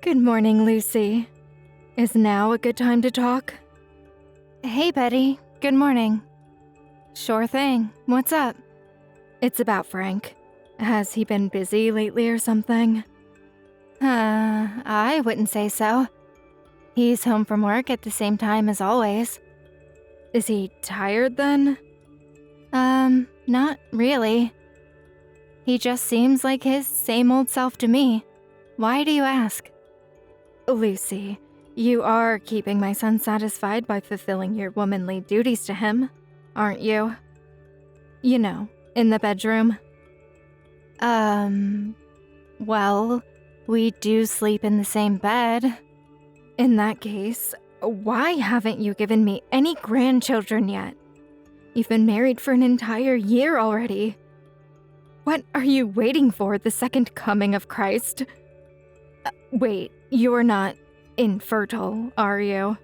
Good morning, Lucy. Is now a good time to talk? Hey, Betty. Good morning. Sure thing. What's up? It's about Frank. Has he been busy lately or something? I wouldn't say so. He's home from work at the same time as always. Is he tired then? Not really. He just seems like his same old self to me. Why do you ask? Lucy, you are keeping my son satisfied by fulfilling your womanly duties to him, aren't you? You know, in the bedroom. Well, we do sleep in the same bed. In that case, why haven't you given me any grandchildren yet? You've been married for an entire year already. What are you waiting for, the second coming of Christ? Wait, you're not infertile, are you?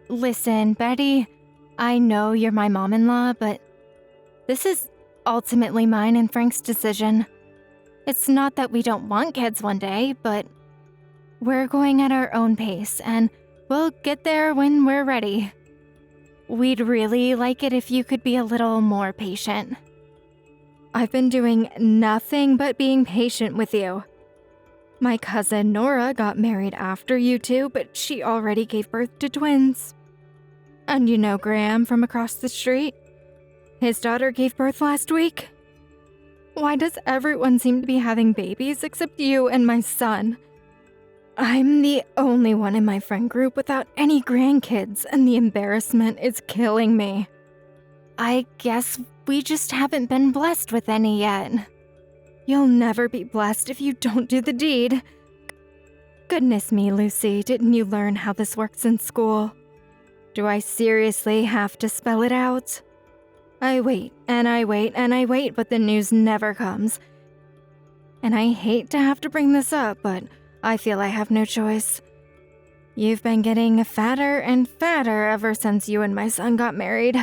Listen, Betty, I know you're my mom-in-law, but this is ultimately mine and Frank's decision. It's not that we don't want kids one day, but we're going at our own pace, and we'll get there when we're ready. We'd really like it if you could be a little more patient. I've been doing nothing but being patient with you. My cousin Nora got married after you two, but she already gave birth to twins. And you know Graham from across the street? His daughter gave birth last week. Why does everyone seem to be having babies except you and my son? I'm the only one in my friend group without any grandkids, and the embarrassment is killing me. I guess we just haven't been blessed with any yet. You'll never be blessed if you don't do the deed. Goodness me, Lucy, didn't you learn how this works in school? Do I seriously have to spell it out? I wait, and I wait, and I wait, but the news never comes. And I hate to have to bring this up, but I feel I have no choice. You've been getting fatter and fatter ever since you and my son got married.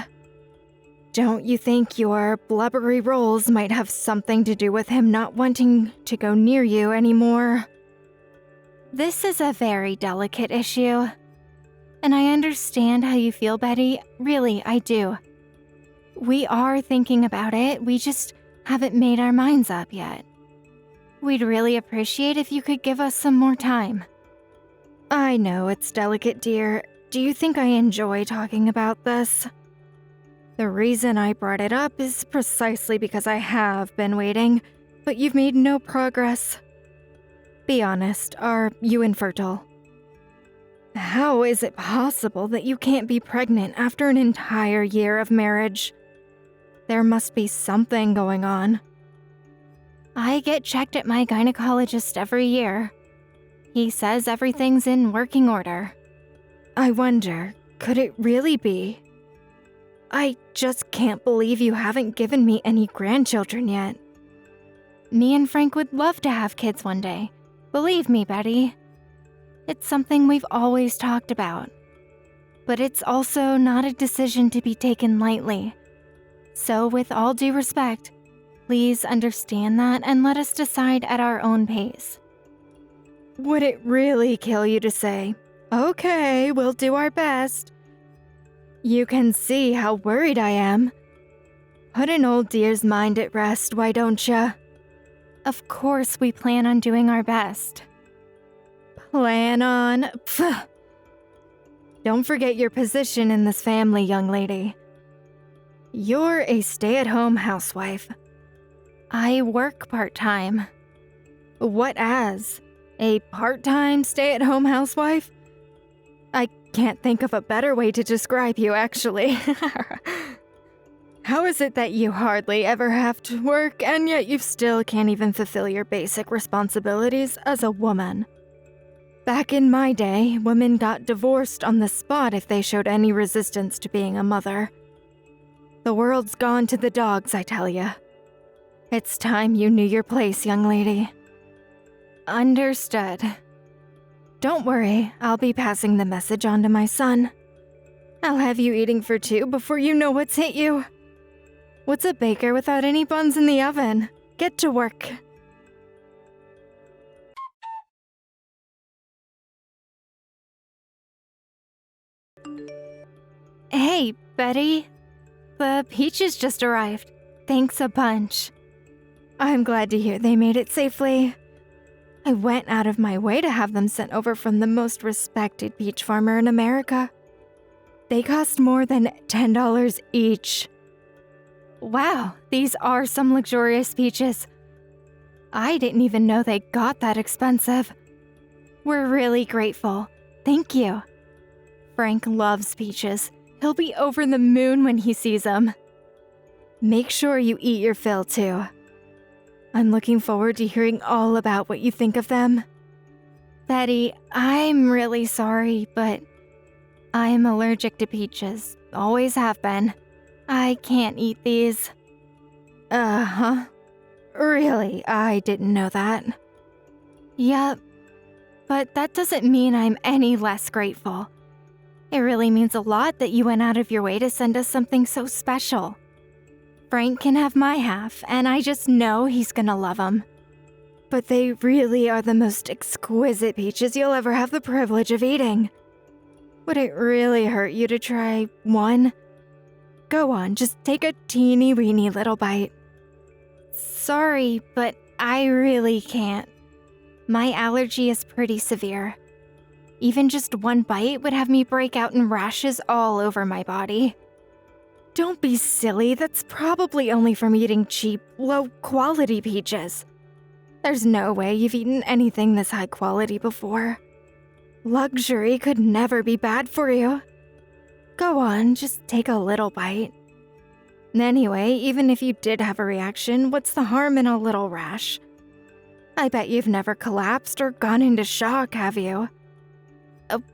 Don't you think your blubbery rolls might have something to do with him not wanting to go near you anymore? This is a very delicate issue. And I understand how you feel, Betty. Really, I do. We are thinking about it, we just haven't made our minds up yet. We'd really appreciate if you could give us some more time. I know it's delicate, dear. Do you think I enjoy talking about this? The reason I brought it up is precisely because I have been waiting, but you've made no progress. Be honest, are you infertile? How is it possible that you can't be pregnant after an entire year of marriage? There must be something going on. I get checked at my gynecologist every year. He says everything's in working order. I wonder, could it really be? I just can't believe you haven't given me any grandchildren yet. Me and Frank would love to have kids one day. Believe me, Betty. It's something we've always talked about. But it's also not a decision to be taken lightly. So with all due respect, please understand that and let us decide at our own pace. Would it really kill you to say, "Okay, we'll do our best"? You can see how worried I am. Put an old dear's mind at rest, why don't ya? Of course we plan on doing our best. Plan on? Pfft. Don't forget your position in this family, young lady. You're a stay-at-home housewife. I work part-time. What as? A part-time stay-at-home housewife? I can't think of a better way to describe you, actually. How is it that you hardly ever have to work, and yet you still can't even fulfill your basic responsibilities as a woman? Back in my day, women got divorced on the spot if they showed any resistance to being a mother. The world's gone to the dogs, I tell ya. It's time you knew your place, young lady. Understood. Don't worry, I'll be passing the message on to my son. I'll have you eating for two before you know what's hit you. What's a baker without any buns in the oven? Get to work. Hey, Betty. The peaches just arrived. Thanks a bunch. I'm glad to hear they made it safely. I went out of my way to have them sent over from the most respected peach farmer in America. They cost more than $10 each. Wow, these are some luxurious peaches. I didn't even know they got that expensive. We're really grateful. Thank you. Frank loves peaches. He'll be over the moon when he sees them. Make sure you eat your fill, too. I'm looking forward to hearing all about what you think of them. Betty, I'm really sorry, but I'm allergic to peaches. Always have been. I can't eat these. Uh-huh. Really? I didn't know that. Yep. But that doesn't mean I'm any less grateful. It really means a lot that you went out of your way to send us something so special. Frank can have my half, and I just know he's gonna love them. But they really are the most exquisite peaches you'll ever have the privilege of eating. Would it really hurt you to try one? Go on, just take a teeny-weeny little bite. Sorry, but I really can't. My allergy is pretty severe. Even just one bite would have me break out in rashes all over my body. Don't be silly, that's probably only from eating cheap, low-quality peaches. There's no way you've eaten anything this high quality before. Luxury could never be bad for you. Go on, just take a little bite. Anyway, even if you did have a reaction, what's the harm in a little rash? I bet you've never collapsed or gone into shock, have you?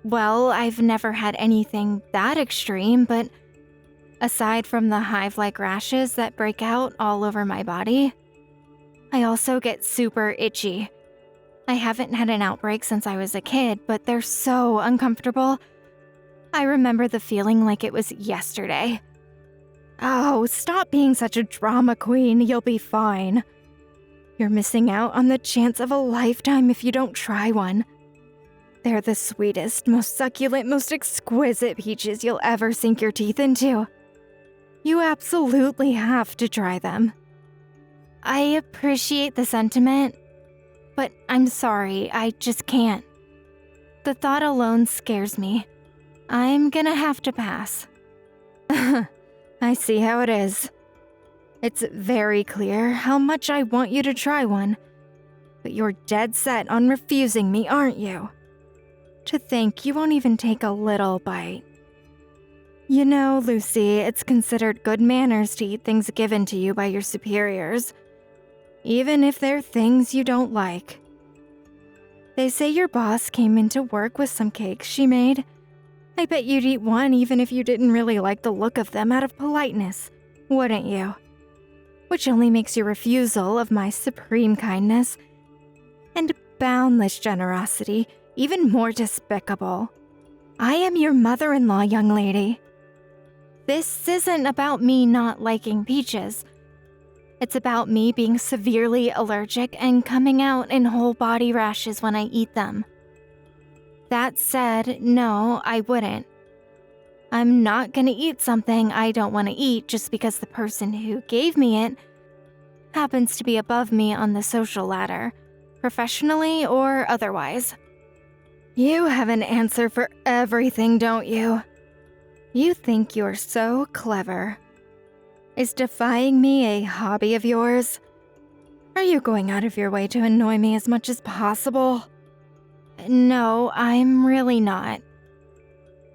Well, I've never had anything that extreme, but aside from the hive-like rashes that break out all over my body, I also get super itchy. I haven't had an outbreak since I was a kid, but they're so uncomfortable. I remember the feeling like it was yesterday. Oh, stop being such a drama queen, you'll be fine. You're missing out on the chance of a lifetime if you don't try one. They're the sweetest, most succulent, most exquisite peaches you'll ever sink your teeth into. You absolutely have to try them. I appreciate the sentiment, but I'm sorry, I just can't. The thought alone scares me. I'm gonna have to pass. I see how it is. It's very clear how much I want you to try one, but you're dead set on refusing me, aren't you? To think you won't even take a little bite. You know, Lucy, it's considered good manners to eat things given to you by your superiors, even if they're things you don't like. They say your boss came into work with some cakes she made. I bet you'd eat one even if you didn't really like the look of them out of politeness, wouldn't you? Which only makes your refusal of my supreme kindness and boundless generosity even more despicable. I am your mother-in-law, young lady. This isn't about me not liking peaches. It's about me being severely allergic and coming out in whole body rashes when I eat them. That said, no, I wouldn't. I'm not gonna eat something I don't want to eat just because the person who gave me it happens to be above me on the social ladder, professionally or otherwise. You have an answer for everything, don't you? You think you're so clever. Is defying me a hobby of yours? Are you going out of your way to annoy me as much as possible? No, I'm really not.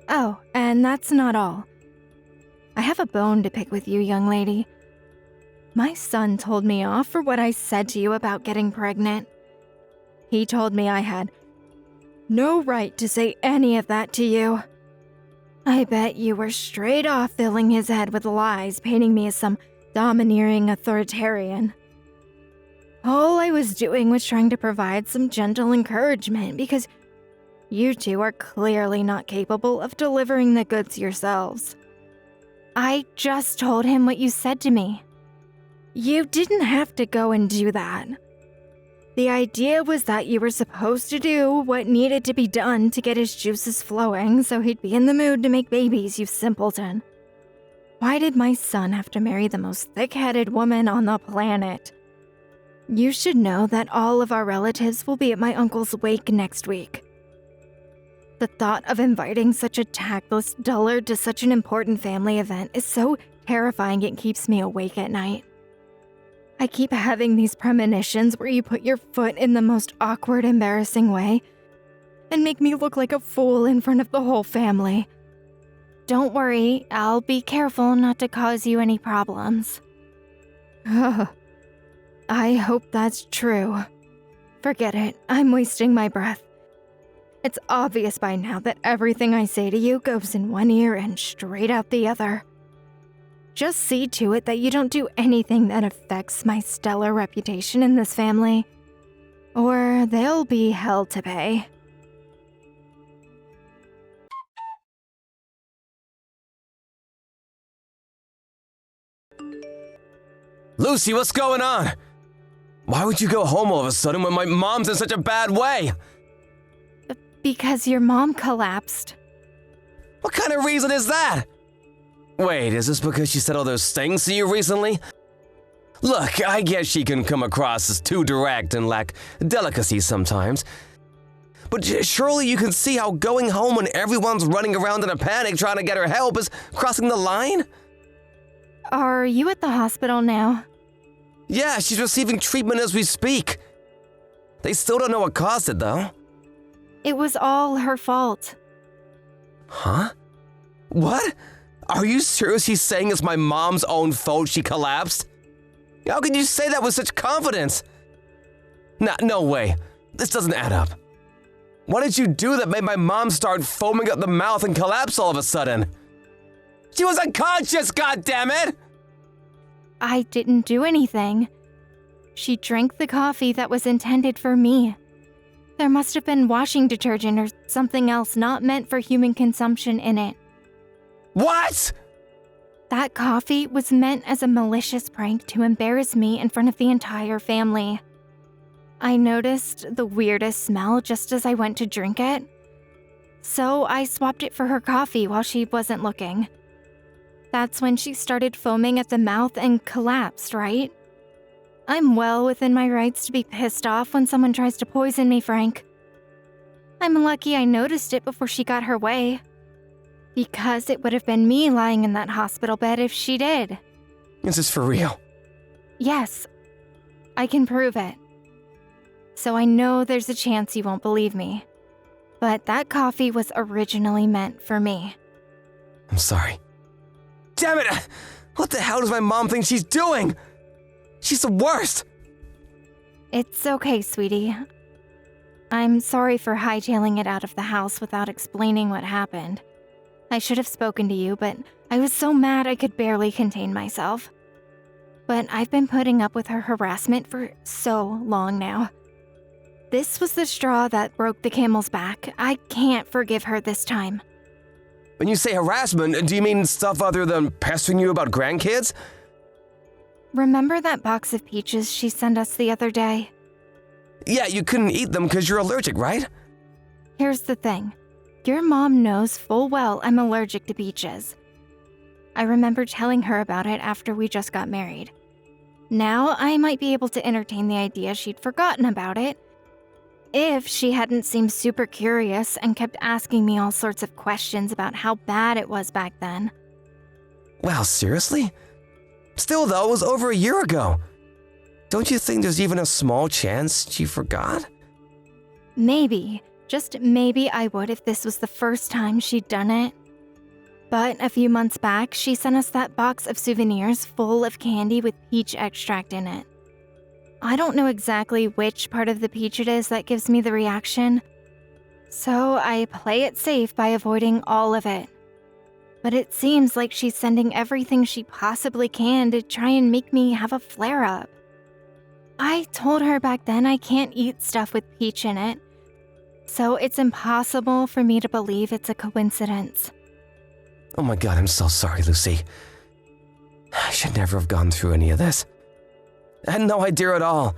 Oh, and that's not all. I have a bone to pick with you, young lady. My son told me off for what I said to you about getting pregnant. He told me I had no right to say any of that to you. I bet you were straight off filling his head with lies, painting me as some domineering authoritarian. All I was doing was trying to provide some gentle encouragement because you two are clearly not capable of delivering the goods yourselves. I just told him what you said to me. You didn't have to go and do that. The idea was that you were supposed to do what needed to be done to get his juices flowing so he'd be in the mood to make babies, you simpleton. Why did my son have to marry the most thick-headed woman on the planet? You should know that all of our relatives will be at my uncle's wake next week. The thought of inviting such a tactless dullard to such an important family event is so terrifying it keeps me awake at night. I keep having these premonitions where you put your foot in the most awkward, embarrassing way and make me look like a fool in front of the whole family. Don't worry, I'll be careful not to cause you any problems. I hope that's true. Forget it, I'm wasting my breath. It's obvious by now that everything I say to you goes in one ear and straight out the other. Just see to it that you don't do anything that affects my stellar reputation in this family, or there'll be hell to pay. Lucy, what's going on? Why would you go home all of a sudden when my mom's in such a bad way? Because your mom collapsed. What kind of reason is that? Wait, is this because she said all those things to you recently? Look, I guess she can come across as too direct and lack delicacy sometimes. But surely you can see how going home when everyone's running around in a panic trying to get her help is crossing the line? Are you at the hospital now? Yeah, she's receiving treatment as we speak. They still don't know what caused it, though. It was all her fault. Huh? What? Are you seriously saying it's my mom's own fault she collapsed? How can you say that with such confidence? No way. This doesn't add up. What did you do that made my mom start foaming at the mouth and collapse all of a sudden? She was unconscious, goddammit! I didn't do anything. She drank the coffee that was intended for me. There must have been washing detergent or something else not meant for human consumption in it. What? That coffee was meant as a malicious prank to embarrass me in front of the entire family. I noticed the weirdest smell just as I went to drink it. So I swapped it for her coffee while she wasn't looking. That's when she started foaming at the mouth and collapsed, right? I'm well within my rights to be pissed off when someone tries to poison me, Frank. I'm lucky I noticed it before she got her way. Because it would have been me lying in that hospital bed if she did. Is this for real? Yes, I can prove it. So I know there's a chance you won't believe me. But that coffee was originally meant for me. I'm sorry. Damn it! What the hell does my mom think she's doing? She's the worst! It's okay, sweetie. I'm sorry for hightailing it out of the house without explaining what happened. I should have spoken to you, but I was so mad I could barely contain myself. But I've been putting up with her harassment for so long now. This was the straw that broke the camel's back. I can't forgive her this time. When you say harassment, do you mean stuff other than pestering you about grandkids? Remember that box of peaches she sent us the other day? Yeah, you couldn't eat them because you're allergic, right? Here's the thing. Your mom knows full well I'm allergic to peaches. I remember telling her about it after we just got married. Now I might be able to entertain the idea she'd forgotten about it, if she hadn't seemed super curious and kept asking me all sorts of questions about how bad it was back then. Wow, seriously? Still though, it was over a year ago. Don't you think there's even a small chance she forgot? Maybe, just maybe I would if this was the first time she'd done it. But a few months back, she sent us that box of souvenirs full of candy with peach extract in it. I don't know exactly which part of the peach it is that gives me the reaction, so I play it safe by avoiding all of it. But it seems like she's sending everything she possibly can to try and make me have a flare-up. I told her back then I can't eat stuff with peach in it, so it's impossible for me to believe it's a coincidence. Oh my god, I'm so sorry, Lucy. I should never have gone through any of this. I had no idea at all.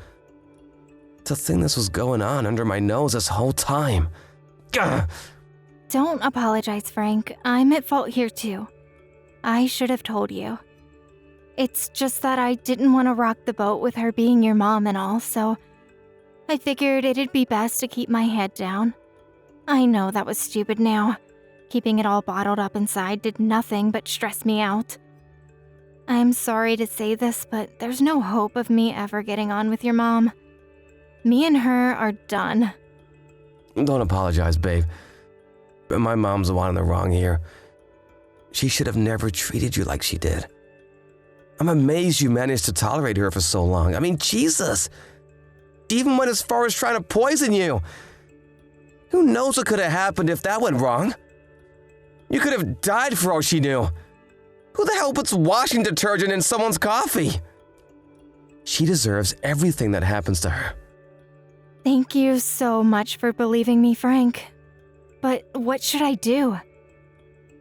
To think this was going on under my nose this whole time. Gah! Don't apologize, Frank. I'm at fault here too. I should have told you. It's just that I didn't want to rock the boat with her being your mom and all, so I figured it'd be best to keep my head down. I know that was stupid now. Keeping it all bottled up inside did nothing but stress me out. I'm sorry to say this, but there's no hope of me ever getting on with your mom. Me and her are done. Don't apologize, babe. My mom's the one in the wrong here. She should have never treated you like she did. I'm amazed you managed to tolerate her for so long. I mean, Jesus! Even went as far as trying to poison you. Who knows what could have happened if that went wrong? You could have died for all she knew. Who the hell puts washing detergent in someone's coffee? She deserves everything that happens to her. Thank you so much for believing me, Frank. But what should I do?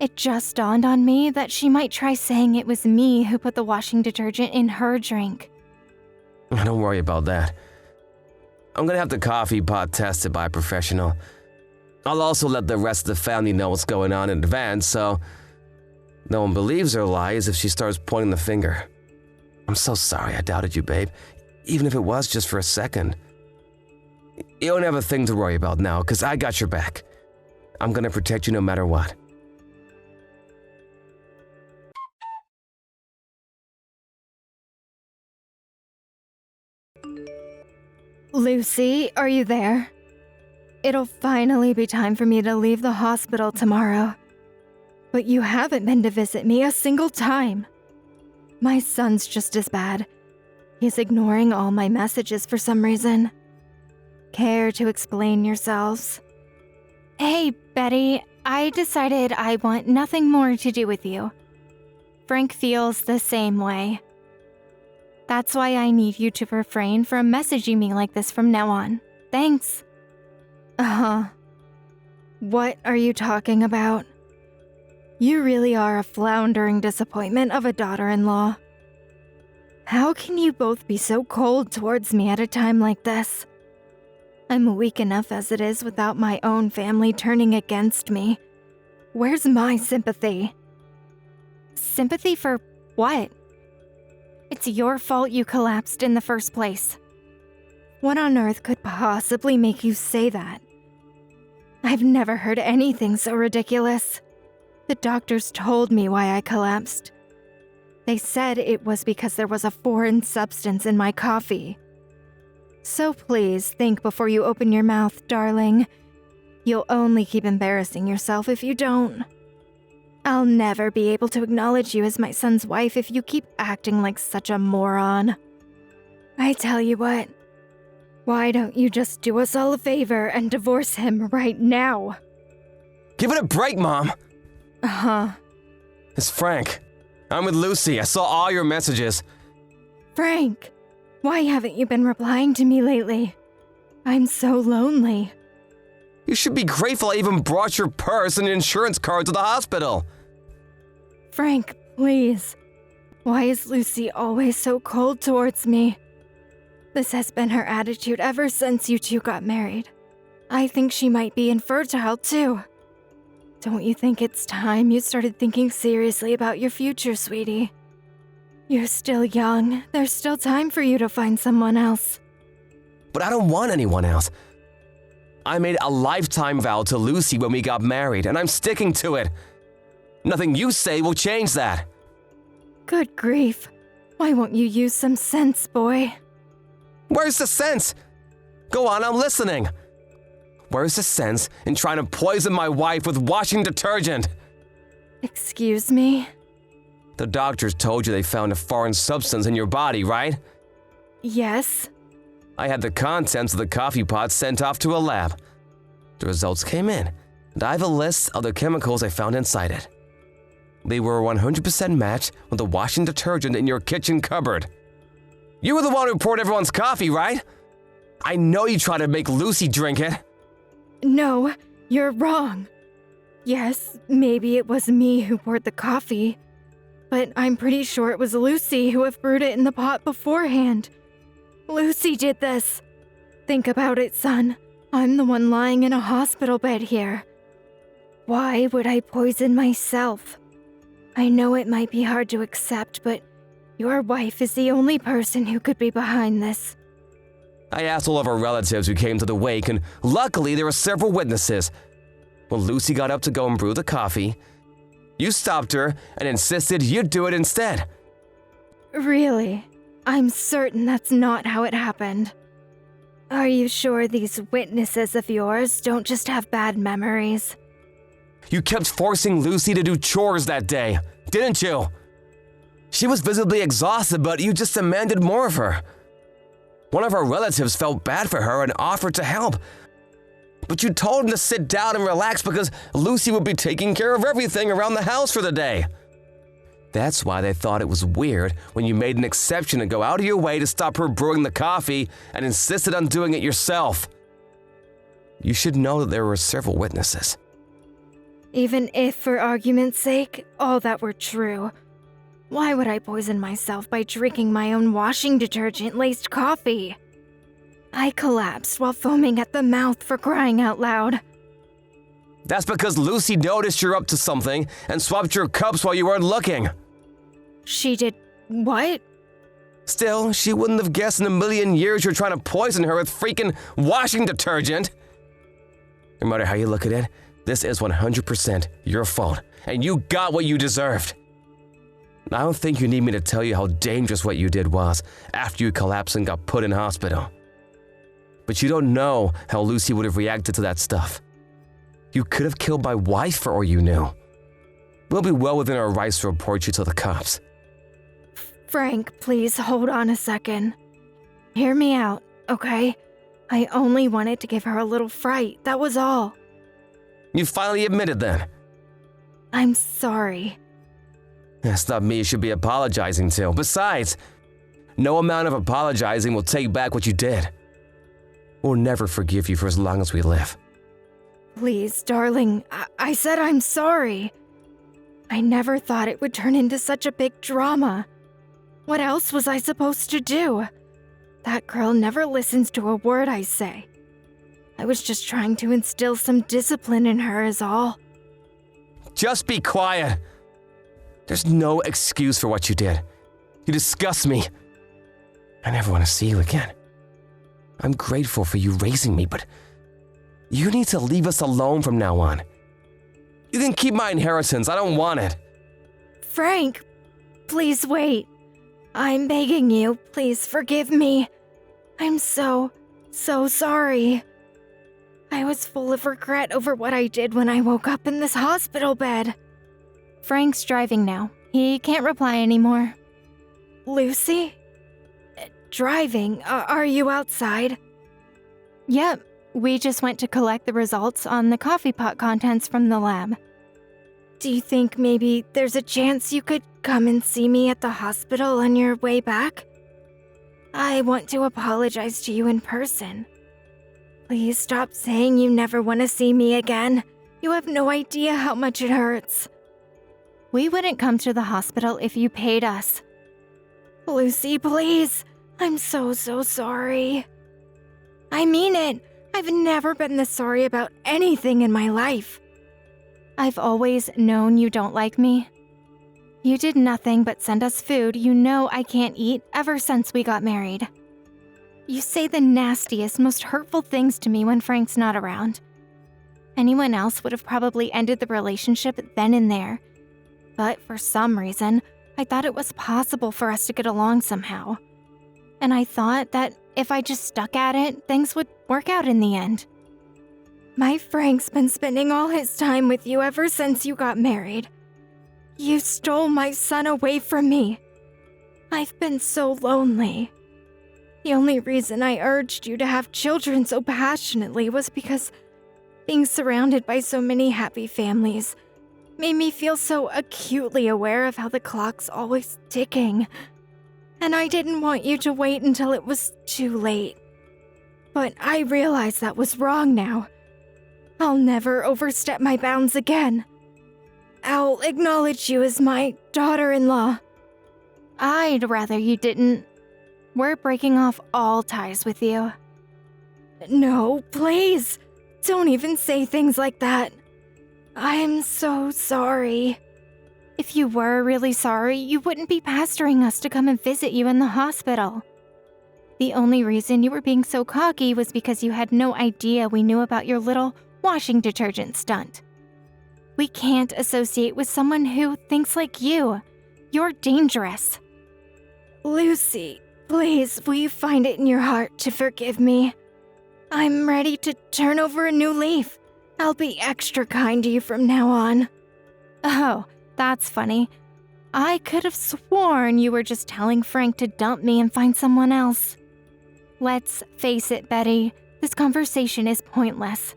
It just dawned on me that she might try saying it was me who put the washing detergent in her drink. Don't worry about that. I'm gonna have the coffee pot tested by a professional. I'll also let the rest of the family know what's going on in advance, so no one believes her lies if she starts pointing the finger. I'm so sorry I doubted you, babe, even if it was just for a second. You don't have a thing to worry about now, because I got your back. I'm gonna protect you no matter what. Lucy, are you there? It'll finally be time for me to leave the hospital tomorrow. But you haven't been to visit me a single time. My son's just as bad. He's ignoring all my messages for some reason. Care to explain yourselves? Hey, Betty, I decided I want nothing more to do with you. Frank feels the same way. That's why I need you to refrain from messaging me like this from now on. Thanks. What are you talking about? You really are a floundering disappointment of a daughter-in-law. How can you both be so cold towards me at a time like this? I'm weak enough as it is without my own family turning against me. Where's my sympathy? Sympathy for what? It's your fault you collapsed in the first place. What on earth could possibly make you say that? I've never heard anything so ridiculous. The doctors told me why I collapsed. They said it was because there was a foreign substance in my coffee. So please think before you open your mouth, darling. You'll only keep embarrassing yourself if you don't. I'll never be able to acknowledge you as my son's wife if you keep acting like such a moron. I tell you what, why don't you just do us all a favor and divorce him right now? Give it a break, Mom! Uh-huh. It's Frank. I'm with Lucy. I saw all your messages. Frank, why haven't you been replying to me lately? I'm so lonely. You should be grateful I even brought your purse and insurance card to the hospital. Frank, please. Why is Lucy always so cold towards me? This has been her attitude ever since you two got married. I think she might be infertile too. Don't you think it's time you started thinking seriously about your future, sweetie? You're still young. There's still time for you to find someone else. But I don't want anyone else. I made a lifetime vow to Lucy when we got married, and I'm sticking to it. Nothing you say will change that. Good grief. Why won't you use some sense, boy? Where's the sense? Go on, I'm listening. Where's the sense in trying to poison my wife with washing detergent? Excuse me? The doctors told you they found a foreign substance in your body, right? Yes. I had the contents of the coffee pot sent off to a lab. The results came in, and I have a list of the chemicals I found inside it. They were 100% matched with the washing detergent in your kitchen cupboard. You were the one who poured everyone's coffee, right? I know you tried to make Lucy drink it. No, you're wrong. Yes, maybe it was me who poured the coffee, but I'm pretty sure it was Lucy who have brewed it in the pot beforehand. Lucy did this. Think about it, son. I'm the one lying in a hospital bed here. Why would I poison myself? I know it might be hard to accept, but your wife is the only person who could be behind this. I asked all of our relatives who came to the wake, and luckily there were several witnesses. When Lucy got up to go and brew the coffee, you stopped her and insisted you'd do it instead. Really? I'm certain that's not how it happened. Are you sure these witnesses of yours don't just have bad memories? You kept forcing Lucy to do chores that day, didn't you? She was visibly exhausted, but you just demanded more of her. One of our relatives felt bad for her and offered to help. But you told him to sit down and relax because Lucy would be taking care of everything around the house for the day. That's why they thought it was weird when you made an exception to go out of your way to stop her brewing the coffee and insisted on doing it yourself. You should know that there were several witnesses. Even if, for argument's sake, all that were true, why would I poison myself by drinking my own washing detergent-laced coffee? I collapsed while foaming at the mouth, for crying out loud. That's because Lucy noticed you're up to something and swapped your cups while you weren't looking. She did what? Still, she wouldn't have guessed in a million years you're trying to poison her with freaking washing detergent. No matter how you look at it, this is 100% your fault, and you got what you deserved. I don't think you need me to tell you how dangerous what you did was after you collapsed and got put in hospital. But you don't know how Lucy would have reacted to that stuff. You could have killed my wife for all you knew. We'll be well within our rights to report you to the cops. Frank, please hold on a second. Hear me out, okay? I only wanted to give her a little fright, that was all. You finally admitted then. I'm sorry. That's not me you should be apologizing to. Besides, no amount of apologizing will take back what you did. We'll never forgive you for as long as we live. Please, darling, I said I'm sorry. I never thought it would turn into such a big drama. What else was I supposed to do? That girl never listens to a word I say. I was just trying to instill some discipline in her is all. Just be quiet. There's no excuse for what you did. You disgust me. I never want to see you again. I'm grateful for you raising me, but you need to leave us alone from now on. You can keep my inheritance. I don't want it. Frank, please wait. I'm begging you, please forgive me. I'm so sorry. I was full of regret over what I did when I woke up in this hospital bed. Frank's driving now. He can't reply anymore. Lucy? Driving? Are you outside? Yep, we just went to collect the results on the coffee pot contents from the lab. Do you think maybe there's a chance you could come and see me at the hospital on your way back? I want to apologize to you in person. Please stop saying you never want to see me again. You have no idea how much it hurts. We wouldn't come to the hospital if you paid us. Lucy, please. I'm so sorry. I mean it. I've never been this sorry about anything in my life. I've always known you don't like me. You did nothing but send us food you know I can't eat ever since we got married. You say the nastiest, most hurtful things to me when Frank's not around. Anyone else would have probably ended the relationship then and there. But for some reason, I thought it was possible for us to get along somehow. And I thought that if I just stuck at it, things would work out in the end. My Frank's been spending all his time with you ever since you got married. You stole my son away from me. I've been so lonely. The only reason I urged you to have children so passionately was because being surrounded by so many happy families made me feel so acutely aware of how the clock's always ticking. And I didn't want you to wait until it was too late. But I realize that was wrong now. I'll never overstep my bounds again. I'll acknowledge you as my daughter-in-law. I'd rather you didn't. We're breaking off all ties with you. No, please. Don't even say things like that. I'm so sorry. If you were really sorry, you wouldn't be pestering us to come and visit you in the hospital. The only reason you were being so cocky was because you had no idea we knew about your little washing detergent stunt. We can't associate with someone who thinks like you. You're dangerous. Lucy, please, will you find it in your heart to forgive me? I'm ready to turn over a new leaf. I'll be extra kind to you from now on. Oh, that's funny. I could have sworn you were just telling Frank to dump me and find someone else. Let's face it, Betty, this conversation is pointless.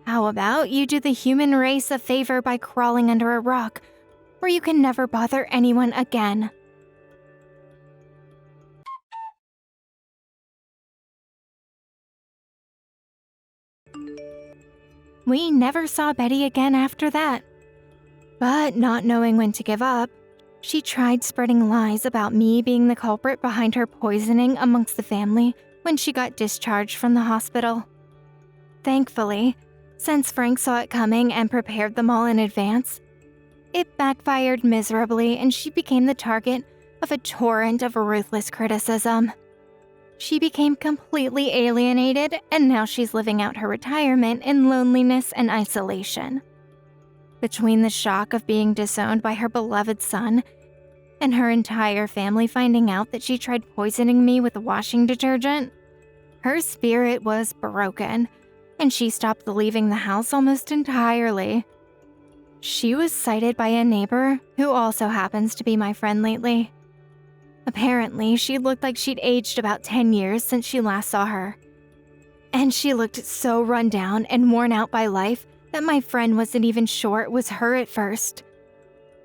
How about you do the human race a favor by crawling under a rock, where you can never bother anyone again? We never saw Betty again after that. But not knowing when to give up, she tried spreading lies about me being the culprit behind her poisoning amongst the family when she got discharged from the hospital. Thankfully, since Frank saw it coming and prepared them all in advance, it backfired miserably and she became the target of a torrent of ruthless criticism. She became completely alienated, and now she's living out her retirement in loneliness and isolation. Between the shock of being disowned by her beloved son and her entire family finding out that she tried poisoning me with washing detergent, her spirit was broken, and she stopped leaving the house almost entirely. She was sighted by a neighbor who also happens to be my friend lately. Apparently, she looked like she'd aged about 10 years since she last saw her. And she looked so run down and worn out by life that my friend wasn't even sure it was her at first.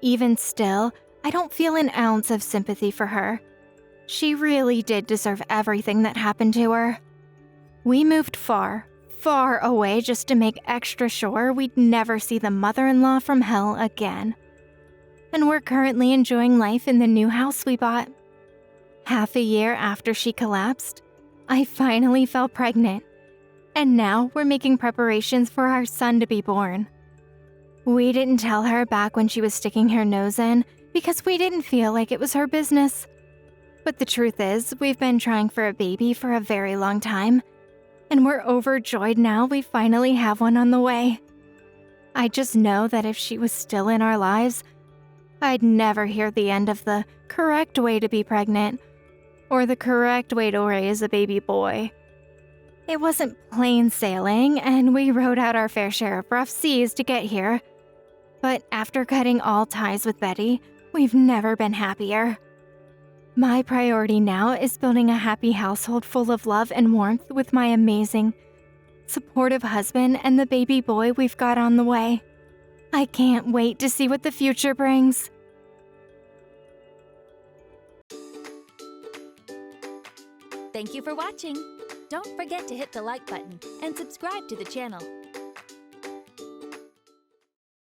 Even still, I don't feel an ounce of sympathy for her. She really did deserve everything that happened to her. We moved far away just to make extra sure we'd never see the mother-in-law from hell again. And we're currently enjoying life in the new house we bought. Half a year after she collapsed, I finally fell pregnant, and now we're making preparations for our son to be born. We didn't tell her back when she was sticking her nose in because we didn't feel like it was her business. But the truth is, we've been trying for a baby for a very long time, and we're overjoyed now we finally have one on the way. I just know that if she was still in our lives, I'd never hear the end of the correct way to be pregnant or the correct way to raise a baby boy. It wasn't plain sailing, and we rode out our fair share of rough seas to get here. But after cutting all ties with Betty, we've never been happier. My priority now is building a happy household full of love and warmth with my amazing, supportive husband and the baby boy we've got on the way. I can't wait to see what the future brings. Thank you for watching. Don't forget to hit the like button and subscribe to the channel.